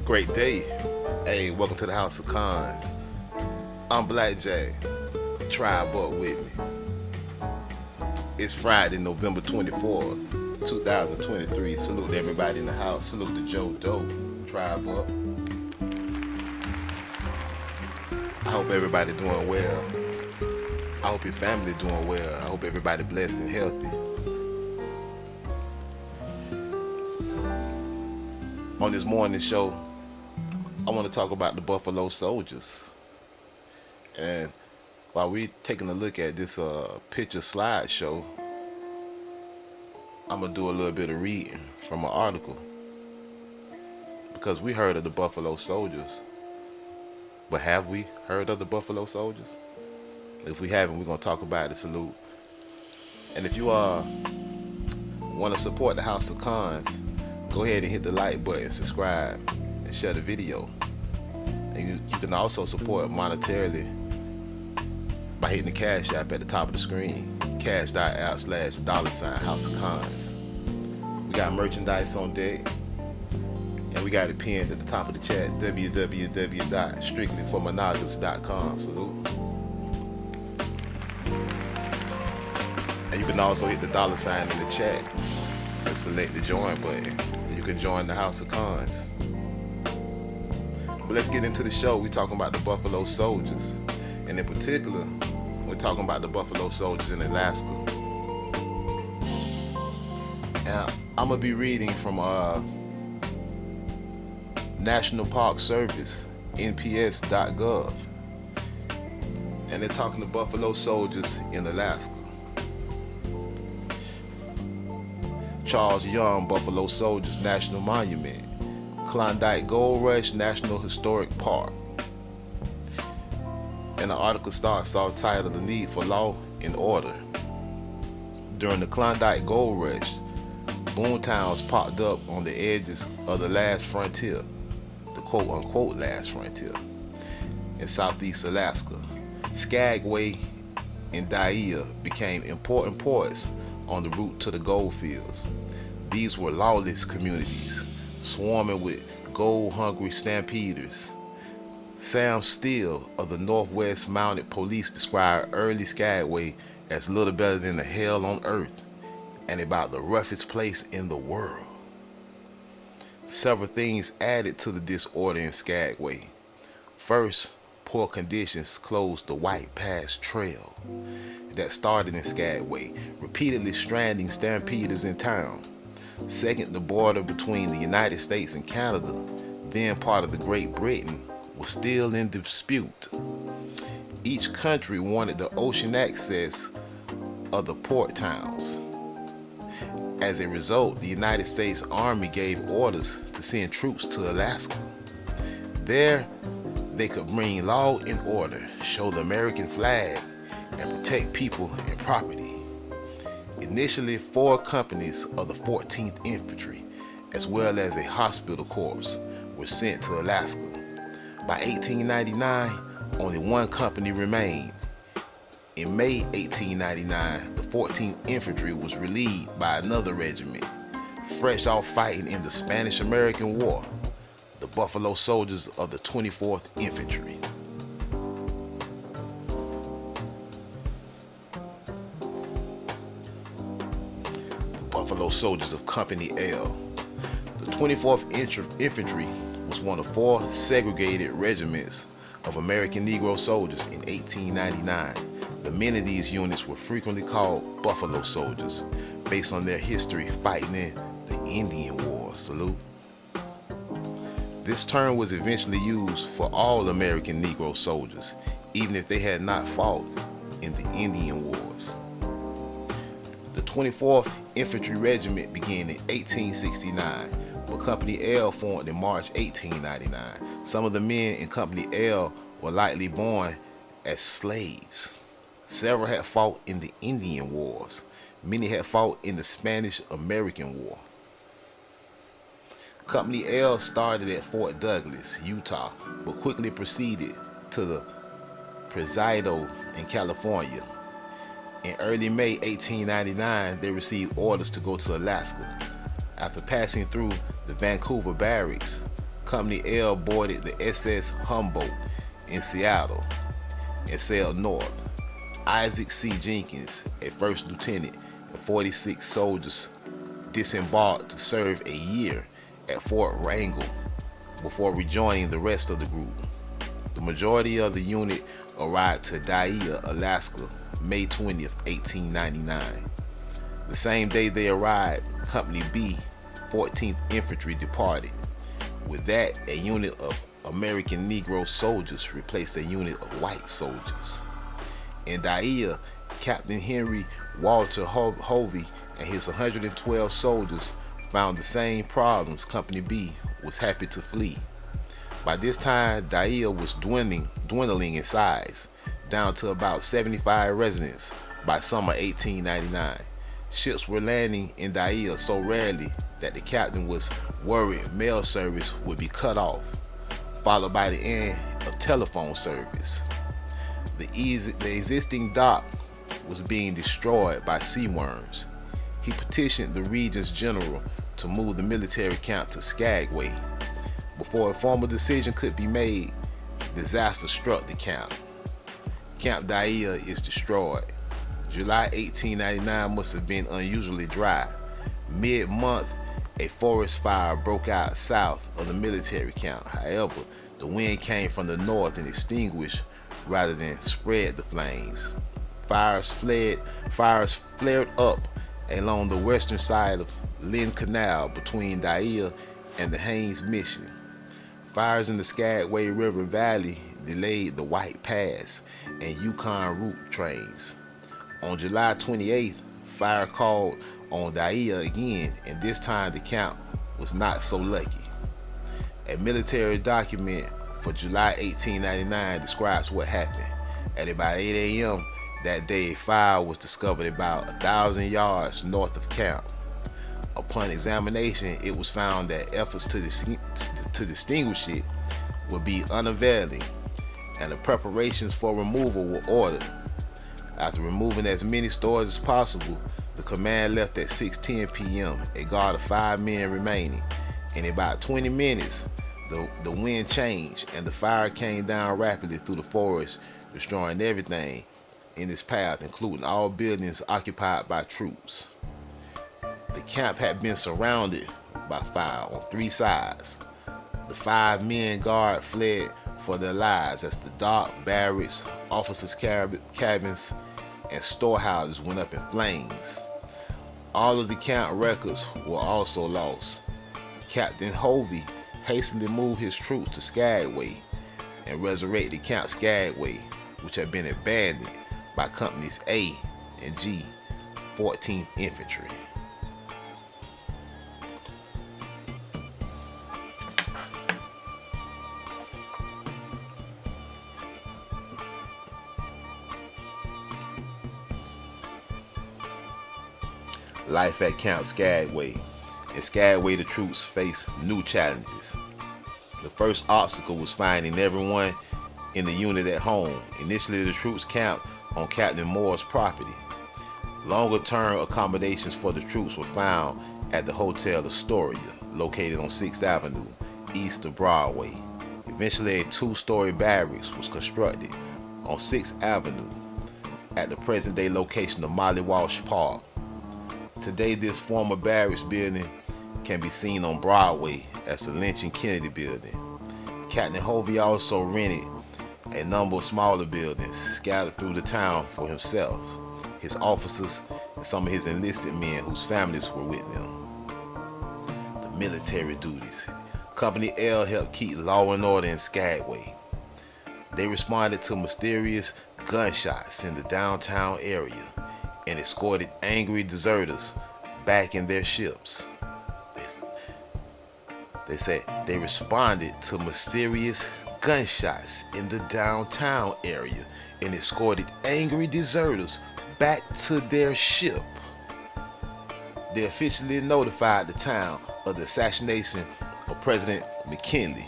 Great day. Hey, welcome to the House of Cons. I'm Black Jack. Tribe up with me. It's Friday, November 24th, 2023. Salute to everybody in the house. Salute to Joe Doe. Tribe up. I hope everybody doing well. I hope your family doing well. I hope everybody blessed and healthy. On this morning show, I want to talk about the Buffalo Soldiers. And while we're taking a look at this picture slideshow, I'm going to do a little bit of reading from an article. Because we heard of the Buffalo Soldiers. But have we heard of the Buffalo Soldiers? If we haven't, we're going to talk about it. Salute. And if you want to support the House of Cons, go ahead and hit the like button, subscribe, and share the video. And you can also support monetarily by hitting the Cash App at the top of the screen. Cash.app/$House of Cons. We got merchandise on deck. And we got it pinned at the top of the chat, www.strictlyformonogamous.com. Salute. And you can also hit the $ in the chat and select the join button. You can join the House of Cons. But let's get into the show. We're talking about the Buffalo Soldiers. And in particular, we're talking about the Buffalo Soldiers in Alaska. And I'm going to be reading from National Park Service, nps.gov. And they're talking to Buffalo Soldiers in Alaska. Charles Young Buffalo Soldiers National Monument, Klondike Gold Rush National Historic Park. And the article starts off titled "The Need for Law and Order." During the Klondike Gold Rush, boontowns popped up on the edges of the last frontier, the quote-unquote last frontier, in southeast Alaska. Skagway and Dyea became important ports on the route to the gold fields. These were lawless communities, swarming with gold-hungry stampeders. Sam Steele of the Northwest Mounted Police described early Skagway as little better than a hell on earth and about the roughest place in the world. Several things added to the disorder in Skagway. First, poor conditions closed the White Pass Trail that started in Skagway, repeatedly stranding stampeders in town. Second, the border between the United States and Canada, then part of the Great Britain, was still in dispute. Each country wanted the ocean access of the port towns. As a result, the United States Army gave orders to send troops to Alaska. There, they could bring law and order, show the American flag, and protect people and property. Initially, 4 companies of the 14th Infantry, as well as a hospital corps, were sent to Alaska. By 1899, only 1 company remained. In May 1899, the 14th Infantry was relieved by another regiment, fresh off fighting in the Spanish-American War, the Buffalo Soldiers of the 24th Infantry. The Buffalo Soldiers of Company L. The 24th Infantry was one of 4 segregated regiments of American Negro soldiers in 1899. The men of these units were frequently called Buffalo Soldiers, based on their history fighting in the Indian Wars. Salute. This term was eventually used for all American Negro soldiers, even if they had not fought in the Indian Wars. The 24th Infantry Regiment began in 1869, but Company L formed in March 1899. Some of the men in Company L were likely born as slaves. Several had fought in the Indian Wars. Many had fought in the Spanish-American War. Company L started at Fort Douglas, Utah, but quickly proceeded to the Presidio in California. In early May 1899, they received orders to go to Alaska. After passing through the Vancouver barracks, Company L boarded the SS Humboldt in Seattle and sailed north. Isaac C. Jenkins, a first lieutenant, and 46 soldiers disembarked to serve a year at Fort Wrangell before rejoining the rest of the group. The majority of the unit arrived to Dyea, Alaska, May 20th, 1899. The same day they arrived, Company B, 14th Infantry departed. With that, a unit of American Negro soldiers replaced a unit of white soldiers. In Dyea, Captain Henry Walter Hovey and his 112 soldiers found the same problems. Company B was happy to flee. By this time, Dyea was dwindling in size, down to about 75 residents by summer 1899. Ships were landing in Dyea so rarely that the captain was worried mail service would be cut off, followed by the end of telephone service. The existing dock was being destroyed by sea worms. He petitioned the region's general to move the military camp to Skagway. Before a formal decision could be made, disaster struck the camp. Camp Dyea is destroyed. July 1899 must have been unusually dry. Mid-month, a forest fire broke out south of the military camp. However, the wind came from the north and extinguished rather than spread the flames. Fires flared up along the western side of Lynn Canal between Dyea and the Haines Mission. Fires in the Skagway River Valley delayed the White Pass and Yukon route trains. On July 28th, fire called on Dyea again, and this time the camp was not so lucky. A military document for July 1899 describes what happened. At about 8 a.m. that day, a fire was discovered about 1,000 yards north of camp. Upon examination, it was found that efforts to distinguish it would be unavailing, and the preparations for removal were ordered. After removing as many stores as possible, the command left at 6:10 p.m., a guard of 5 men remaining. In about 20 minutes, the wind changed and the fire came down rapidly through the forest, destroying everything in its path, including all buildings occupied by troops. The camp had been surrounded by fire on three sides. The 5 men guard fled for their lives as the dock, barracks, officers' cabins, and storehouses went up in flames. All of the camp records were also lost. Captain Hovey hastily moved his troops to Skagway and resurrected Camp Skagway, which had been abandoned by Companies A and G, 14th Infantry. Life at Camp Skagway. In Skagway, the troops faced new challenges. The first obstacle was finding everyone in the unit at home. Initially, the troops camped on Captain Moore's property. Longer-term accommodations for the troops were found at the Hotel Astoria, located on 6th Avenue, east of Broadway. Eventually, a 2-story barracks was constructed on 6th Avenue at the present-day location of Molly Walsh Park. Today, this former barracks building can be seen on Broadway as the Lynch and Kennedy building. Captain Hovey also rented a number of smaller buildings scattered through the town for himself, his officers, and some of his enlisted men whose families were with them. The military duties. Company L helped keep law and order in Skagway. They responded to mysterious gunshots in the downtown area and escorted angry deserters back in their ships. They said they responded to mysterious gunshots in the downtown area and escorted angry deserters back to their ship. They officially notified the town of the assassination of President McKinley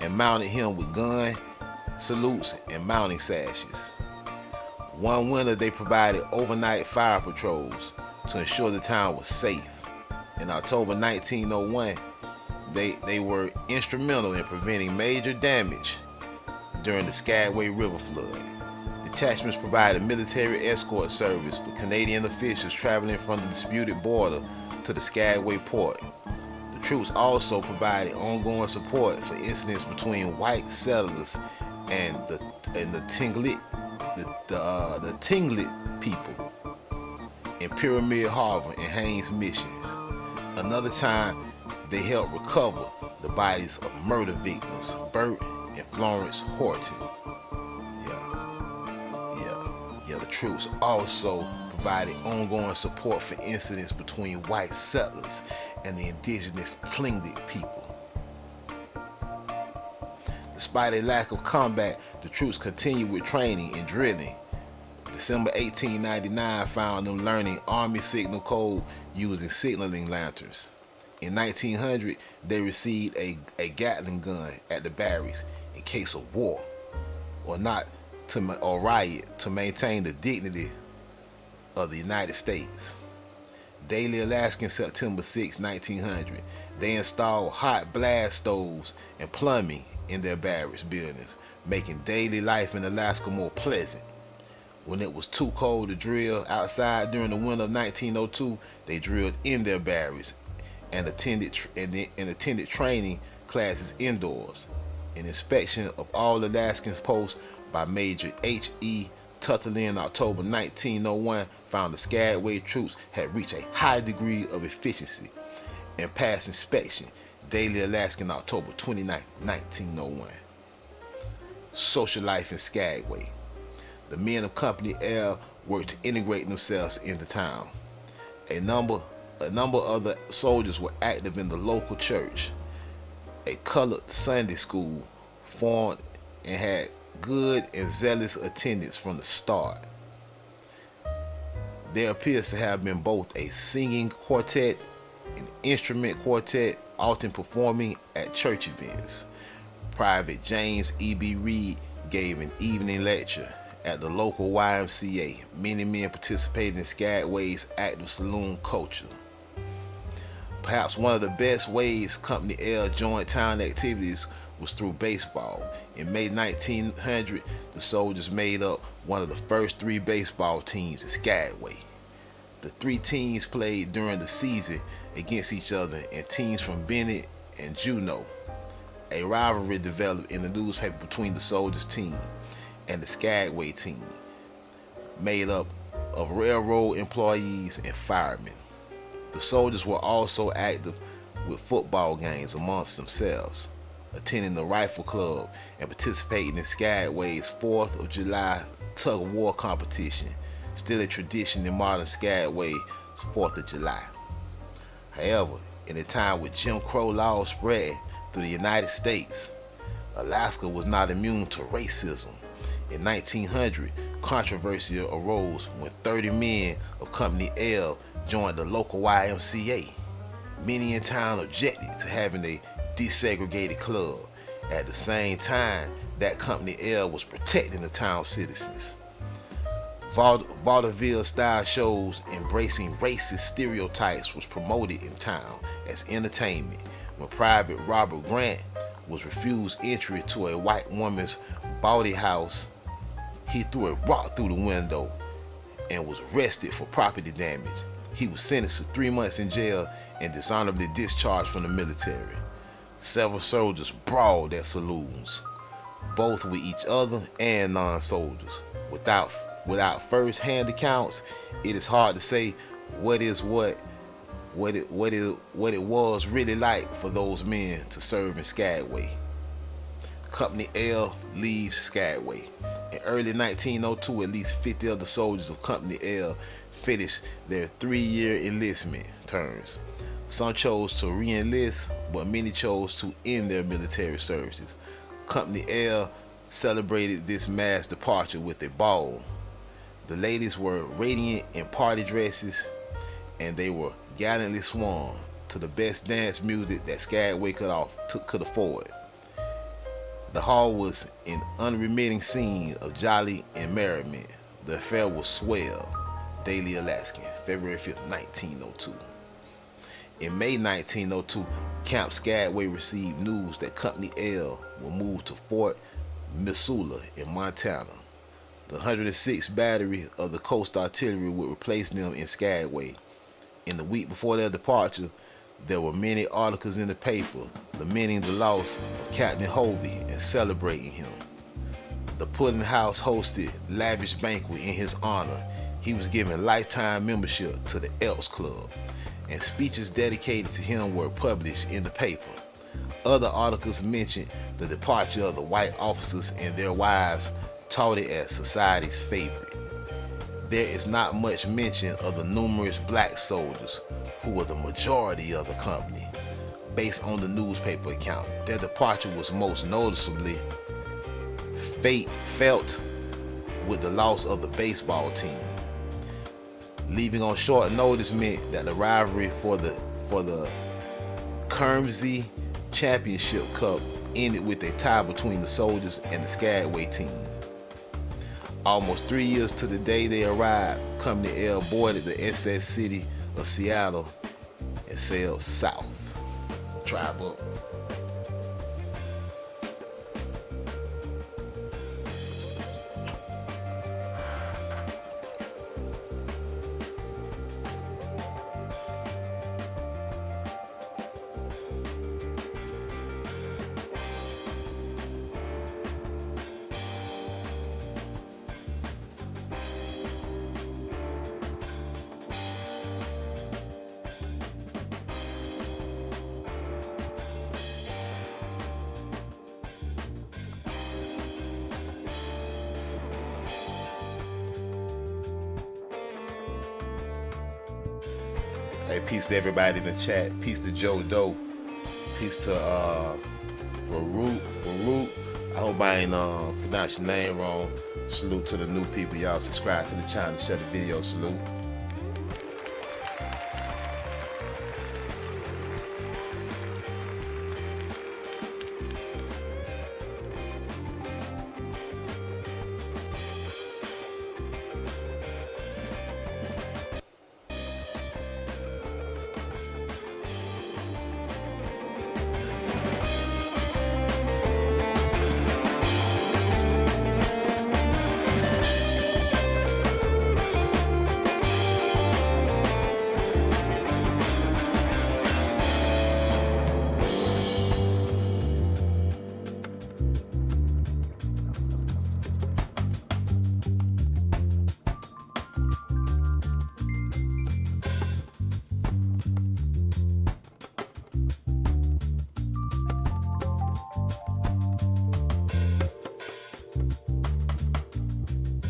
and mounted him with gun salutes and mounting sashes. One winter, they provided overnight fire patrols to ensure the town was safe. In October 1901, they were instrumental in preventing major damage during the Skagway River flood. Detachments provided military escort service for Canadian officials traveling from the disputed border to the Skagway port. The troops also provided ongoing support for incidents between white settlers and the Tlingit people in Pyramid Harbor and Haines Missions. Another time, they helped recover the bodies of murder victims Bert and Florence Horton. The troops also provided ongoing support for incidents between white settlers and the indigenous Tlingit people. Despite a lack of combat, the troops continued with training and drilling. December 1899 found them learning Army signal code using signaling lanterns. In 1900, they received a Gatling gun at the barracks in case of war or riot to maintain the dignity of the United States. Daily Alaskan, September 6, 1900, they installed hot blast stoves and plumbing in their barracks buildings, making daily life in Alaska more pleasant. When it was too cold to drill outside during the winter of 1902, they drilled in their barracks and attended training classes indoors. An inspection of all Alaskan posts by Major H.E. Tutherly in October 1901 found the Skagway troops had reached a high degree of efficiency and passed inspection. Daily Alaskan, October 29, 1901. Social life in Skagway. The men of Company L worked to integrate themselves into town. A number of the soldiers were active in the local church. A colored Sunday school formed and had good and zealous attendance from the start. There appears to have been both a singing quartet and instrument quartet, often performing at church events. Private James E.B. Reed gave an evening lecture at the local YMCA. Many men participated in Skagway's active saloon culture. Perhaps one of the best ways Company L joined town activities was through baseball. In May 1900, the soldiers made up one of the first 3 baseball teams in Skagway. The three teams played during the season against each other and teams from Bennett and Juneau. A rivalry developed in the newspaper between the Soldiers team and the Skagway team, made up of railroad employees and firemen. The Soldiers were also active with football games amongst themselves, attending the Rifle Club and participating in Skagway's 4th of July tug of war competition, still a tradition in modern Skagway's 4th of July. However, in a time with Jim Crow laws spread through the United States, Alaska was not immune to racism. In 1900, controversy arose when 30 men of Company L joined the local YMCA. Many in town objected to having a desegregated club. At the same time, that Company L was protecting the town's citizens. Vaudeville-style shows embracing racist stereotypes was promoted in town as entertainment. When Private Robert Grant was refused entry to a white woman's bawdy house, he threw a rock through the window and was arrested for property damage. He was sentenced to 3 months in jail and dishonorably discharged from the military. Several soldiers brawled at saloons, both with each other and non-soldiers. Without first-hand accounts, it is hard to say what it was really like for those men to serve in Skagway. Company L leaves Skagway. In early 1902, at least 50 of the soldiers of Company L finished their 3-year enlistment terms. Some chose to re-enlist, but many chose to end their military services. Company L celebrated this mass departure with a ball. The ladies were radiant in party dresses, and they were gallantly swung to the best dance music that Skagway could afford. The hall was an unremitting scene of jolly and merriment. The affair was swell. Daily Alaskan, February 5th, 1902. In May 1902, Camp Skagway received news that Company L would move to Fort Missoula in Montana. The 106th Battery of the Coast Artillery would replace them in Skagway. In the week before their departure, there were many articles in the paper lamenting the loss of Captain Hovey and celebrating him. The Pudding House hosted lavish banquet in his honor. He was given lifetime membership to the Elks Club, and speeches dedicated to him were published in the paper. Other articles mentioned the departure of the white officers and their wives, touted as society's favorite. There is not much mention of the numerous black soldiers who were the majority of the company. Based on the newspaper account, their departure was most noticeably felt with the loss of the baseball team. Leaving on short notice meant that the rivalry for the Kermsey Championship Cup ended with a tie between the Soldiers and the Skagway team. Almost 3 years to the day they arrived, Company L boarded the SS City of Seattle and sailed south. Tribe up. Hey, peace to everybody in the chat. Peace to Joe Doe. Peace to Farouk. I hope I ain't pronounce your name wrong. Salute to the new people. Y'all subscribe to the channel. Share the video. Salute.